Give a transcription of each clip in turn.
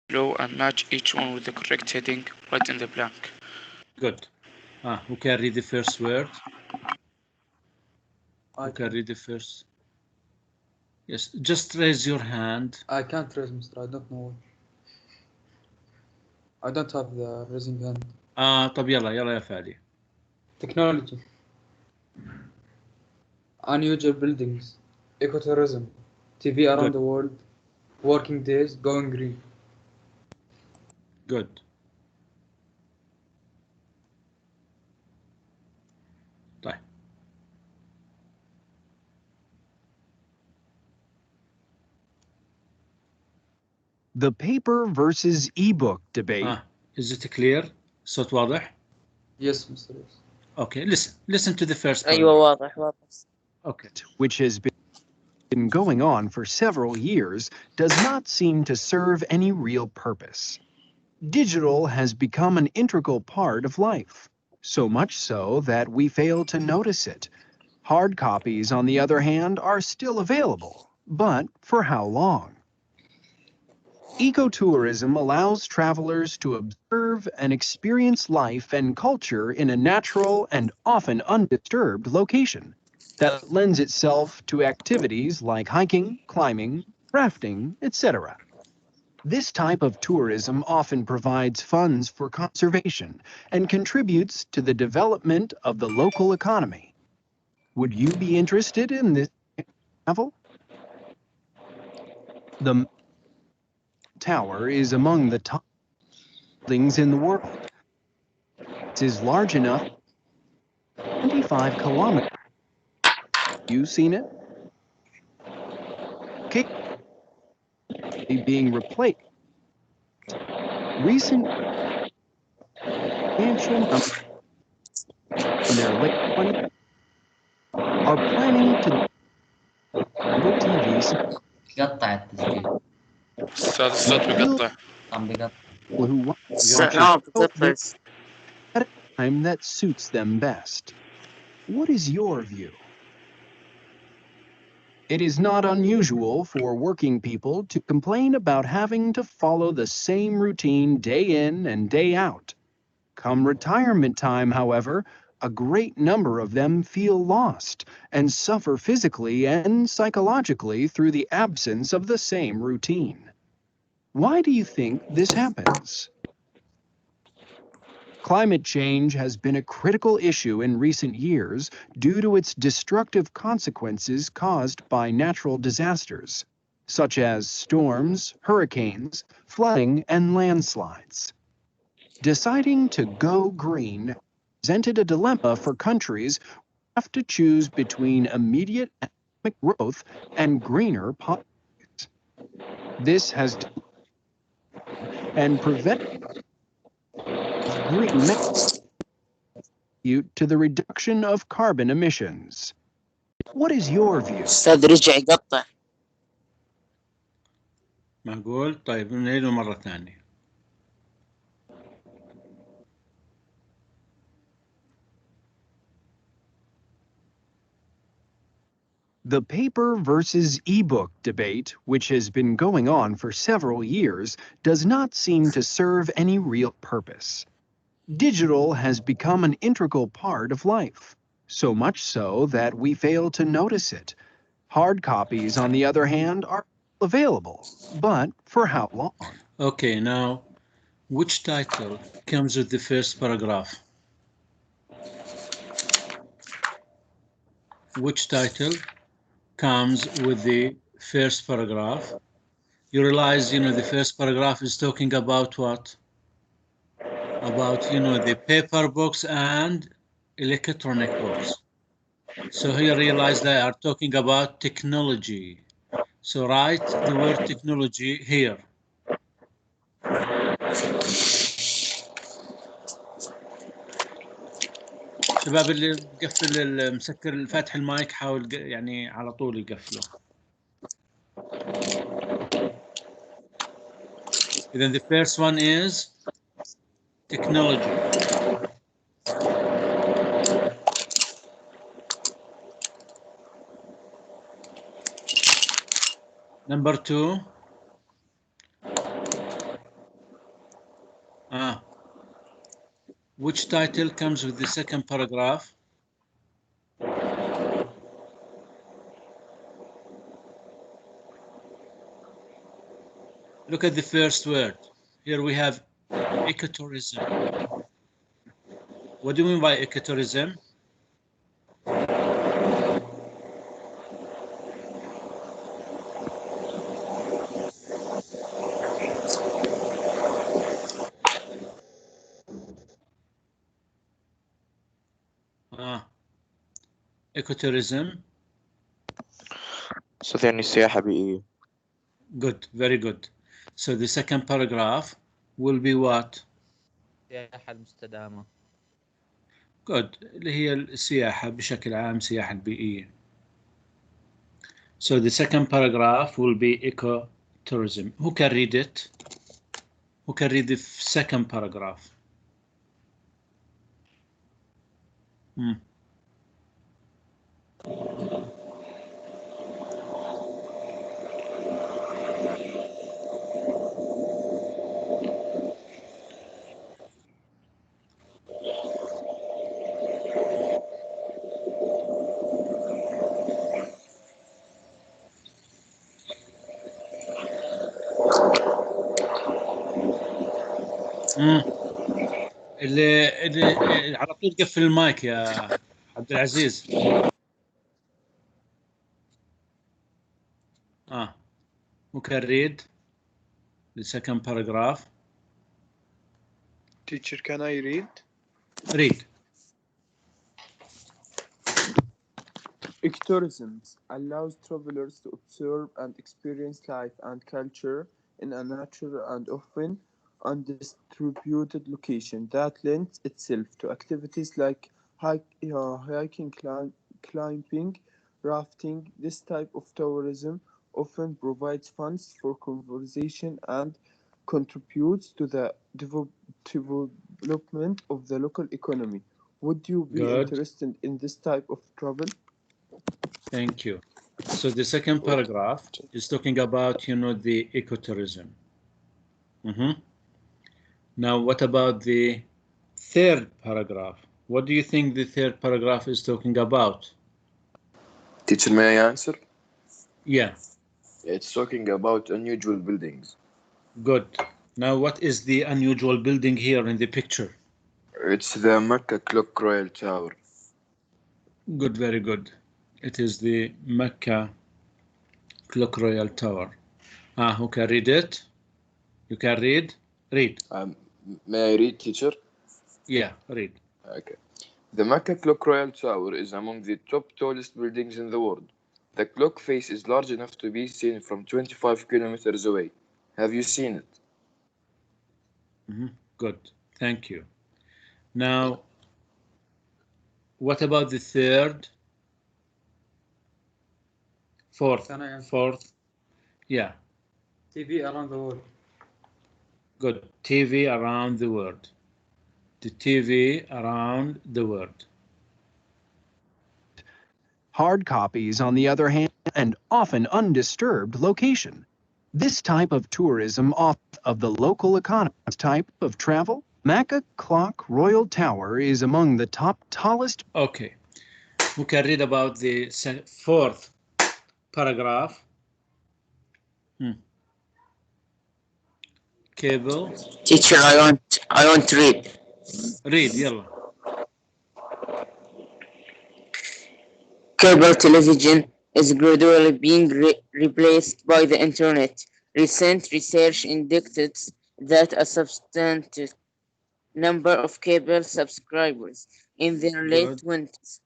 below and match each one with the correct heading right in the blank. Good. Who can read the first word? I Who can can. read the first? Yes, just raise your hand. I can't raise, mister. I don't know. I don't have the raising hand. طب يلا يا فادي. Technology. Unusual buildings. Ecotourism. TV around Good. the world. Working days. Going green. Good. طيب. The paper versus ebook debate. Is it clear? صوت واضح? Yes, mister. Yes. Okay, listen to the first أيوة paragraph. واضح واضح. Okay. Which has been going on for several years, does not seem to serve any real purpose. Digital has become an integral part of life, so much so that we fail to notice it. Hard copies, on the other hand, are still available, but for how long? Ecotourism allows travelers to observe and experience life and culture in a natural and often undisturbed location that lends itself to activities like hiking, climbing, rafting, etc. This type of tourism often provides funds for conservation and contributes to the development of the local economy. Would you be interested in this travel? The tower is among the top buildings in the world. It is large enough, 25 kilometers. You seen it? Being replaced. Recent expansion of in their late 20s are planning to cable TVs قطع التسجيل الصوت بيقطع. عم بقطع. who want بتقطع. at a time that suits them best. What is your view? It is not unusual for working people to complain about having to follow the same routine day in and day out. Come retirement time, however, a great number of them feel lost and suffer physically and psychologically through the absence of the same routine. Why do you think this happens? Climate change has been a critical issue in recent years due to its destructive consequences caused by natural disasters, such as storms, hurricanes, flooding, and landslides. Deciding to go green presented a dilemma for countries who have to choose between immediate economic growth and greener policies. This has and prevented green to the reduction of carbon emissions. What is your view? أستاذ رجع يقطع. معقول؟ طيب نعيده مرة ثانية. The paper versus ebook debate, which has been going on for several years, does not seem to serve any real purpose. Digital has become an integral part of life, so much so that we fail to notice it. Hard copies, on the other hand, are available, but for how long? Okay, now, which title comes with the first paragraph? Which title comes with the first paragraph? You realize, the first paragraph is talking about what? About, the paper books and electronic books. So here realize they are talking about technology. So write the word technology here. شباب اللي مقفل مسكر فاتح المايك حاول يعني على طول يقفله. Then the first one is technology. Number 2, Which title comes with the second paragraph? Look at the first word. Here we have ecotourism. What do you mean by ecotourism? Ecotourism. أستاذ يعني سياحة بيئية. Good, very good. So the second paragraph will be what? السياحة المستدامة. Good. اللي هي السياحة بشكل عام، سياحة البيئية. So the second paragraph will be ecotourism. Who can read it? Who can read the second paragraph? اللي على طول قفل المايك يا عبد العزيز. Who can read the second paragraph? Teacher, can I read? Read. Ecotourism allows travelers to observe and experience life and culture in a natural and often undistributed location that lends itself to activities like hiking, climbing, rafting. This type of tourism often provides funds for conservation and contributes to the development of the local economy. Would you be Good. interested in this type of travel? Thank you. So the second paragraph is talking about, the ecotourism. Now, what about the third paragraph? What do you think the third paragraph is talking about? Teacher, may I answer? Yeah. It's talking about unusual buildings. Good. Now, what is the unusual building here in the picture? It's the Mecca Clock Royal Tower. Good, very good. It is the Mecca Clock Royal Tower. Who can read it? You can read? Read. May I read, teacher? Yeah, read. Okay. The Mecca Clock Royal Tower is among the top tallest buildings in the world. The clock face is large enough to be seen from 25 kilometers away. Have you seen it? Good. Thank you. Now, what about the third? Fourth. Can I answer? Fourth. Yeah. TV around the world. Good. TV around the world. The TV around the world. Hard copies, on the other hand, an often undisturbed location. This type of tourism off of the local economy type of travel, Mecca Clock Royal Tower is among the top tallest. Okay. Who can read about the fourth paragraph? Cable. Teacher, I want to read. Read, yalla. Cable television is gradually being replaced by the internet. Recent research indicates that a substantial number of cable subscribers in their late 20s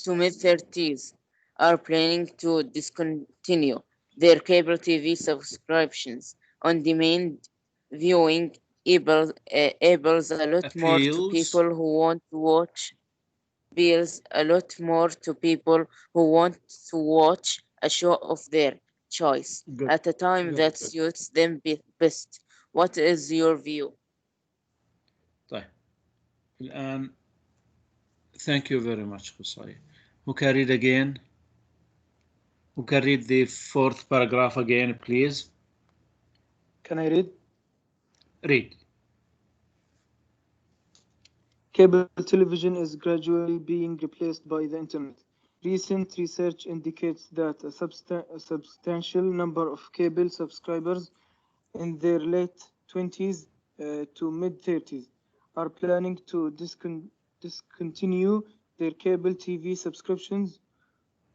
to mid-30s are planning to discontinue their cable TV subscriptions. On-demand viewing enables a lot more to people who want to watch. A lot more to people who want to watch a show of their choice at a time that suits them best. What is your view? طيب. الآن thank you very much, Qusay. Who can read again? Who can read the fourth paragraph again, please? Can I read? Read. Cable television is gradually being replaced by the internet. Recent research indicates that a substantial number of cable subscribers in their late 20s to mid-30s are planning to discontinue their cable TV subscriptions.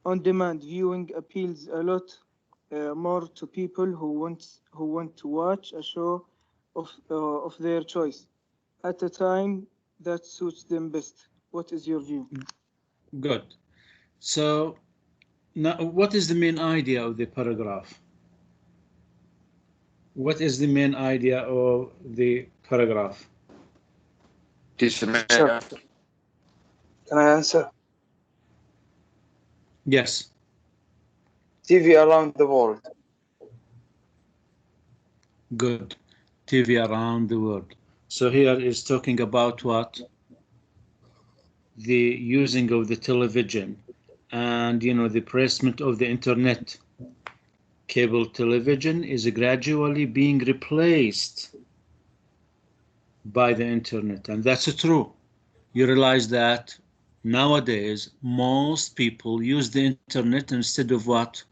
On-demand viewing appeals a lot more to people who want to watch a show of their choice at a time that suits them best. What is your view? Good. So now, what is the main idea of the paragraph? What is the main idea of the paragraph? Sure. Can I answer? Yes. TV around the world. Good. TV around the world. So here is talking about what? The using of the television and, you know, the placement of the internet. Cable television is gradually being replaced by the internet, and that's true. You realize that nowadays most people use the internet instead of what?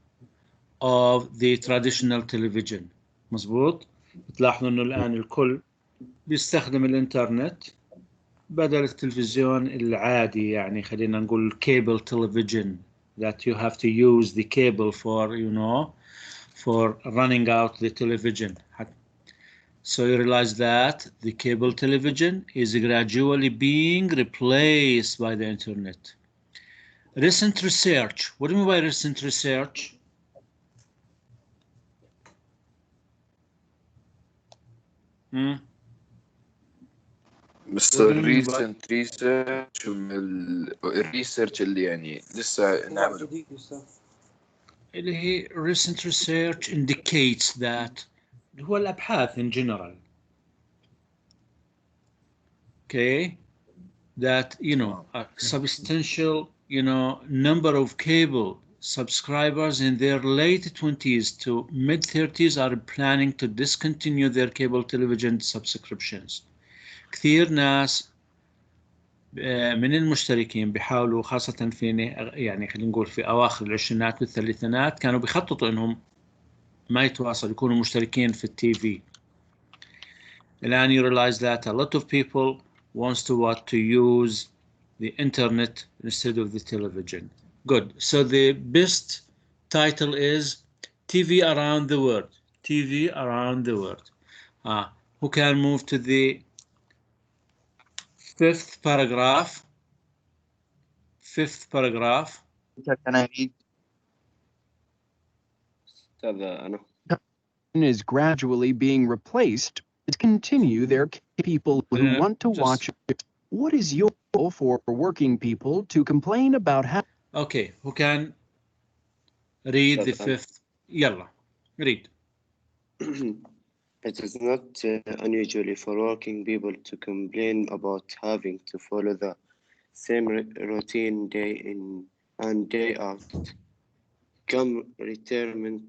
Of the traditional television. مظبوط؟ بتلاحظوا انه الان الكل بيستخدم الانترنت بدل التلفزيون العادي، يعني خلينا نقول cable television that you have to use the cable for, you know, for running out the television. So you realize that the cable television is gradually being replaced by the internet. Recent research. What do you mean by recent research? بس recent research الريسيرش اللي يعني لسه نعمله اللي هي recent research indicates that هو الأبحاث in general. Okay, that, you know, a substantial, you know, number of cable subscribers in their late 20s to mid 30s are planning to discontinue their cable television subscriptions. كثير ناس من المشتركين بيحاولوا، خاصة في يعني خلينا نقول في أواخر العشرينات والثلاثينات، كانوا بيخططوا إنهم ما يتواصلوا يكونوا مشتركين في التي في. الآن you realize that a lot of people wants to use the internet instead of the television. Good. So the best title is TV around the world. TV around the world. Who can move to the fifth paragraph? Fifth paragraph. Can I read? Is gradually being replaced to continue their people who want to watch it. What is your goal for working people to complain about how? Okay, who can read the fifth? Yalla, read. It is not unusual for working people to complain about having to follow the same routine day in and day out come retirement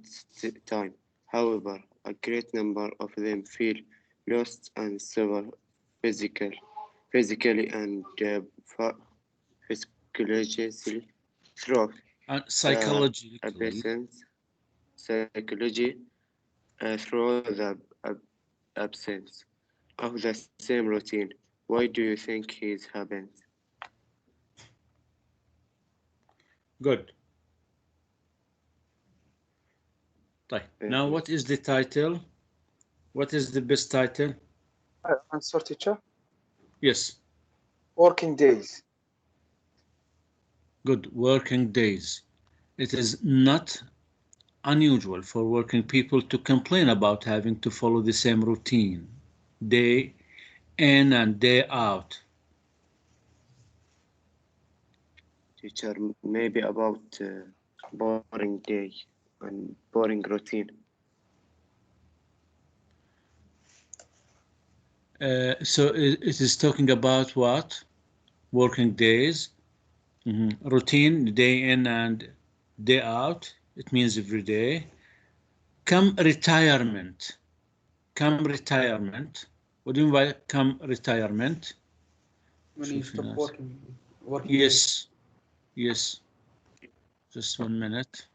time. However, a great number of them feel lost and suffer physically and psychologically through psychology through the absence of the same routine. Why do you think this happens? Good. Now, what is the title? What is the best title? Answer, teacher. Yes. Working days. Good. Working days. It is not unusual for working people to complain about having to follow the same routine, day in and day out. Teacher, maybe about boring day and boring routine. So it is talking about what? Working days, routine, day in and day out. It means every day. Come retirement. Come retirement. What do you mean by come retirement? when you شوف stop ناس. working. Yes, yes. Just 1 minute.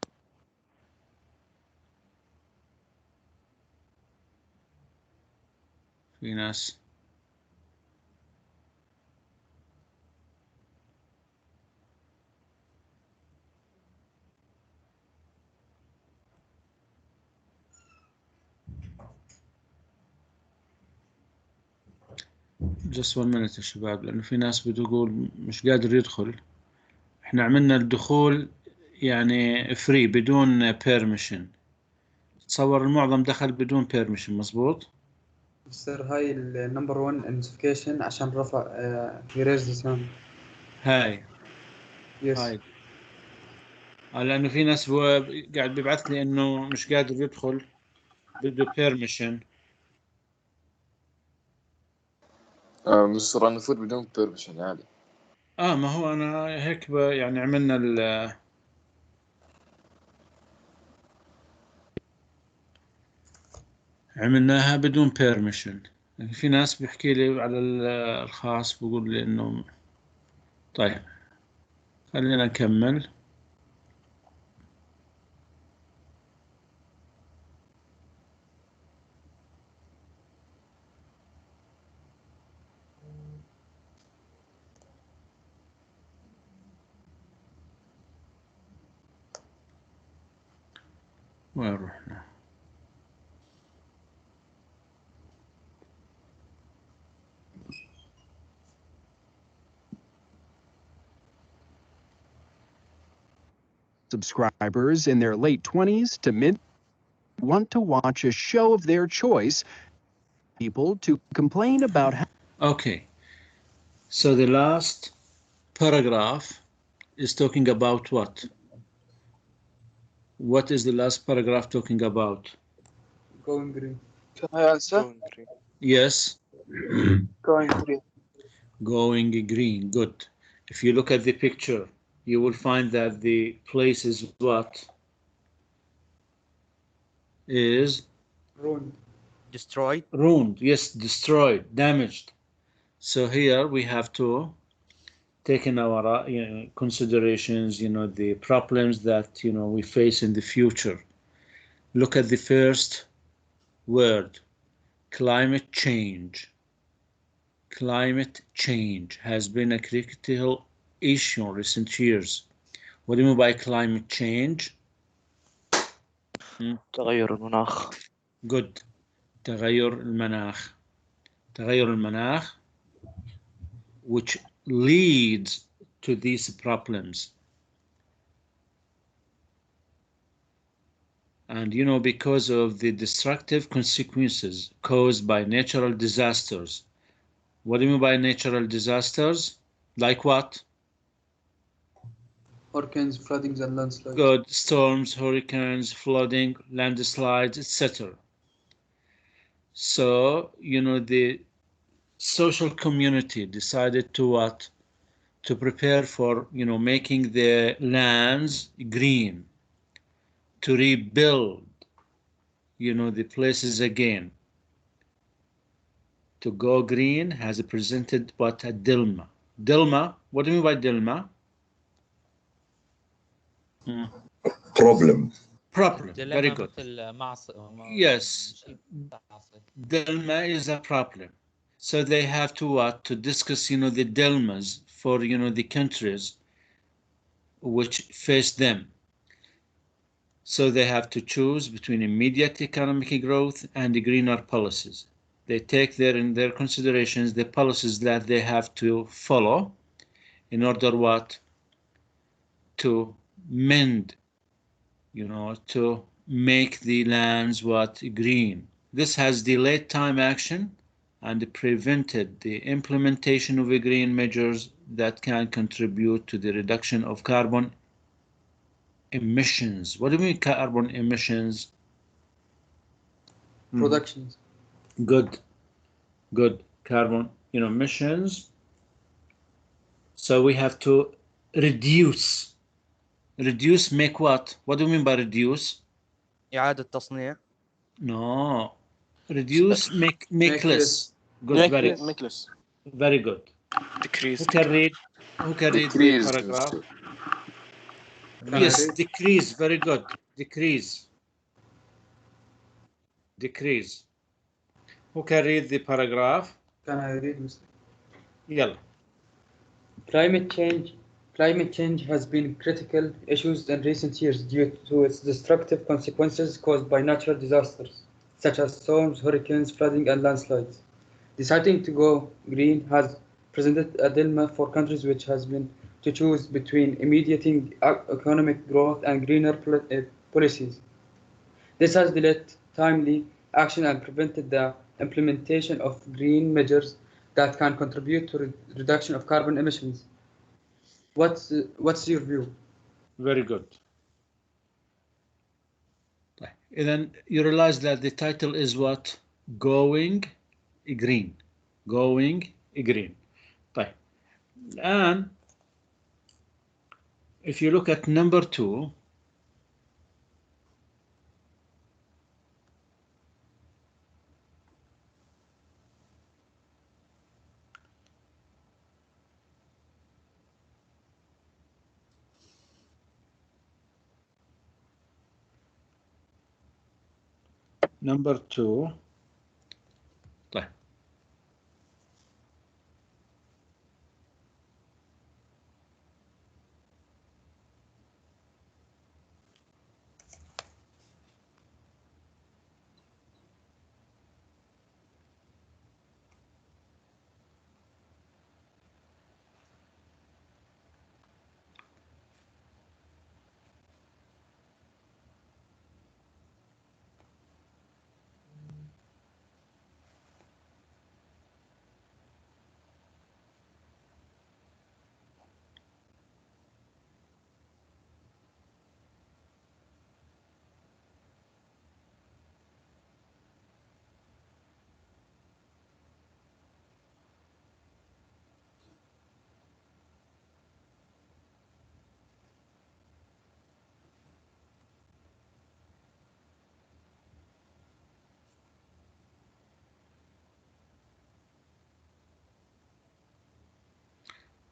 في ناس. Just 1 minute يا شباب، لأنه في ناس بتقول مش قادر يدخل. احنا عملنا الدخول يعني فري بدون بيرميشن. تصور المعظم دخل بدون بيرميشن، مظبوط؟ يصير هاي النمبر 1 انوتيفيكيشن عشان رفع يريز ذا ساوند. هاي يس. لأنه في ناس قاعد بيبعث لي إنه مش قادر يدخل بده بيرميشن. مستر نفوت بدون بيرميشن عادي. ما هو أنا هيك يعني عملنا عملناها بدون بيرميشن. في ناس بيحكي لي على الخاص بقول لي إنه طيب خلينا نكمل. وين رحنا؟ Subscribers in their late 20s to mid want to watch a show of their choice. People to complain about how. Okay, so the last paragraph is talking about what? What is the last paragraph talking about? Going green. Can I answer? Yes. Going green. Going green, good. If you look at the picture, you will find that the place is what? Is? Ruined. Destroyed. Ruined, yes, destroyed, damaged. So here we have to take in our considerations, the problems that, we face in the future. Look at the first word, climate change. Climate change has been a critical issue in recent years. What do you mean by climate change? تغير المناخ. Good. تغير المناخ. تغير المناخ, which leads to these problems. And because of the destructive consequences caused by natural disasters. What do you mean by natural disasters? Like what? Hurricanes, floodings, and landslides. Good. Storms, hurricanes, flooding, landslides, etc. So, the social community decided to what? To prepare for, making the lands green, to rebuild, the places again. To go green has presented what? A dilemma. Dilemma, what do you mean by dilemma? Problem. Very good. Yes, dilemma is a problem. So they have to what? To discuss, the dilemmas for, the countries which face them. So they have to choose between immediate economic growth and the greener policies. They take in their considerations the policies that they have to follow in order what? To mend, to make the lands what? Green. This has delayed time action and prevented the implementation of green measures that can contribute to the reduction of carbon emissions. What do you mean carbon emissions? Productions. Good. Carbon, emissions. So we have to reduce. Reduce, make what? What do you mean by reduce? إعادة تصنيع. No. Reduce, make less. Good, very good. Decrease decreased. Who can read the Decreased, paragraph? Mr. Can I Yes, read? decrease. Very good. Decrease. Decrease. Who can read the paragraph? Can I read, Mr.? Yalla. Climate change has been critical issues in recent years due to its destructive consequences caused by natural disasters, such as storms, hurricanes, flooding, and landslides. Deciding to go green has presented a dilemma for countries which has been to choose between immediating economic growth and greener policies. This has delayed timely action and prevented the implementation of green measures that can contribute to reduction of carbon emissions. What's your view? Very good. And then you realize that the title is what? Going green. Going green. Right. And if you look at number 2, number 2. طيب.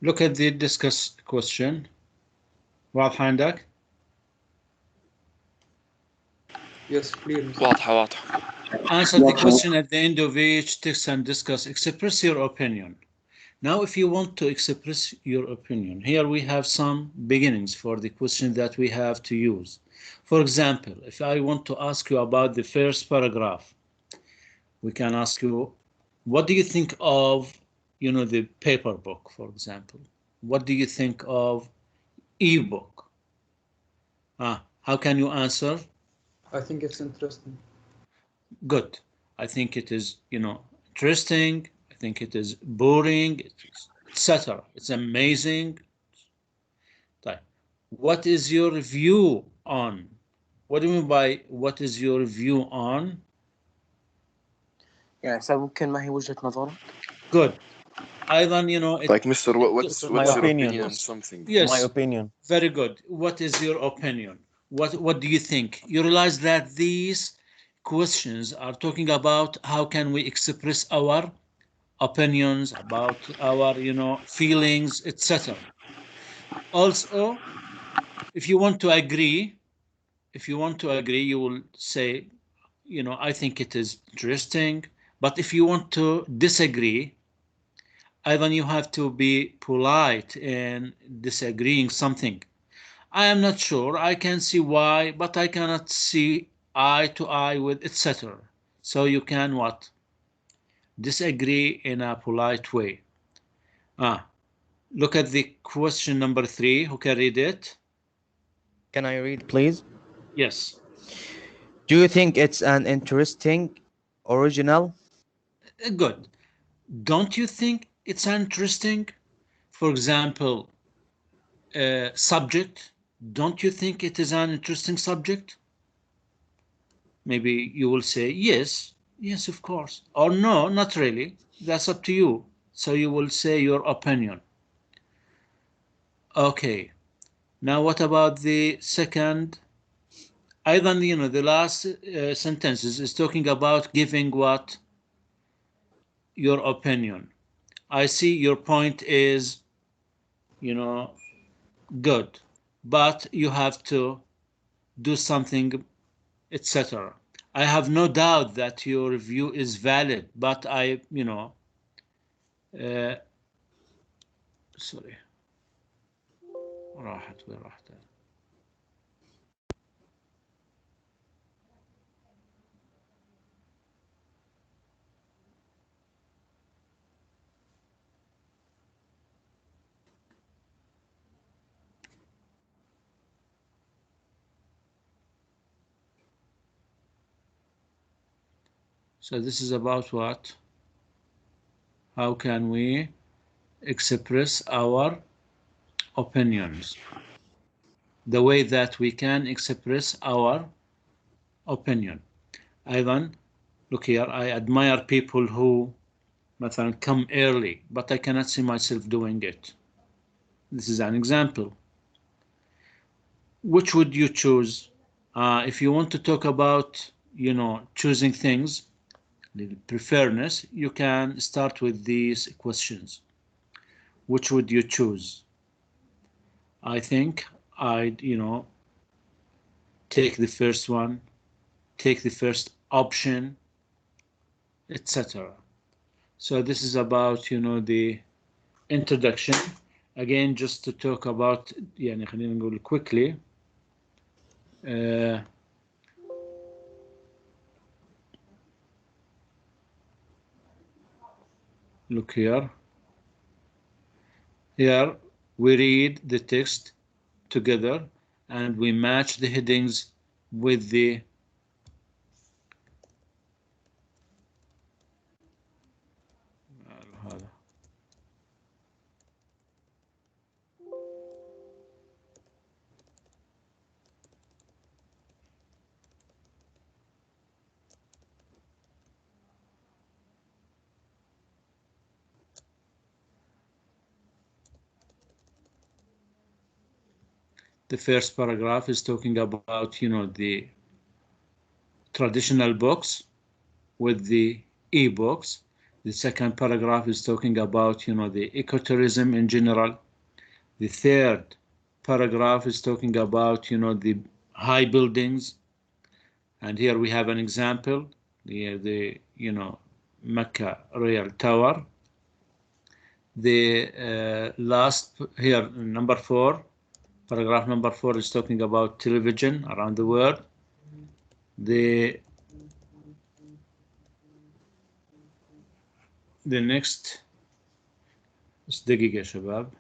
Look at the discuss question. واضحة عندك؟ Yes, clear. واضحة. Answer the question at the end of each text and discuss. Express your opinion. Now, if you want to express your opinion, here we have some beginnings for the question that we have to use. For example, if I want to ask you about the first paragraph, we can ask you, what do you think of, the paper book, for example? What do you think of e-book? How can you answer? I think it's interesting. Good. I think it is, interesting. I think it is boring, etc. It's amazing. What is your view on? What do you mean by what is your view on? يعني ممكن ما هي وجهة نظرك؟ Good. أيضا, like Mr. What's your opinion on something? Yes. My opinion. Very good. What is your opinion? What do you think? You realize that these questions are talking about how can we express our opinions, about our, feelings, etc. Also, if you want to agree, you will say, I think it is interesting. But if you want to disagree, Ivan, you have to be polite in disagreeing something. I am not sure. I can see why, but I cannot see eye to eye with, etc. So you can what? Disagree in a polite way. Look at the question number 3. Who can read it? Can I read, please? Yes. Do you think it's an interesting, original? Good. Don't you think it's interesting? For example, subject. Don't you think it is an interesting subject? Maybe you will say yes, of course, or no, not really. That's up to you. So you will say your opinion. Okay. Now what about the second? أيضا, the last sentences is talking about giving what? Your opinion. I see your point is, you know, good, but you have to do something, etc. I have no doubt that your view is valid, but I, sorry. راحت وين راحت؟ So this is about what? How can we express our opinions? The way that we can express our opinion. أيضا, look here, I admire people who مثلا come early, but I cannot see myself doing it. This is an example. Which would you choose? If you want to talk about, choosing things, the preferredness, you can start with these questions. Which would you choose? I think I'd, take the first one, take the first option, etc. So this is about, the introduction. Again, just to talk about, يعني خلينا نقول quickly. Look here. Here we read the text together and we match the headings with the the first paragraph is talking about, the traditional books with the e-books. The second paragraph is talking about, the ecotourism in general. The third paragraph is talking about, the high buildings. And here we have an example, the Mecca Royal Tower. The last here, number 4, paragraph number 4 is talking about television around the world. The next بس دقيقة يا شباب.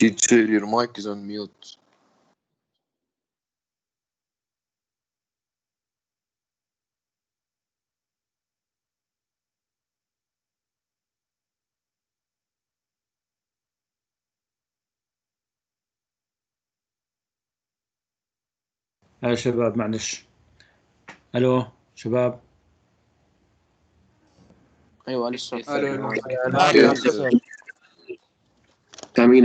Teacher, your mic is on mute. يا شباب معلش. الو شباب. ايوه لسه الو Yes, sir. تأمينك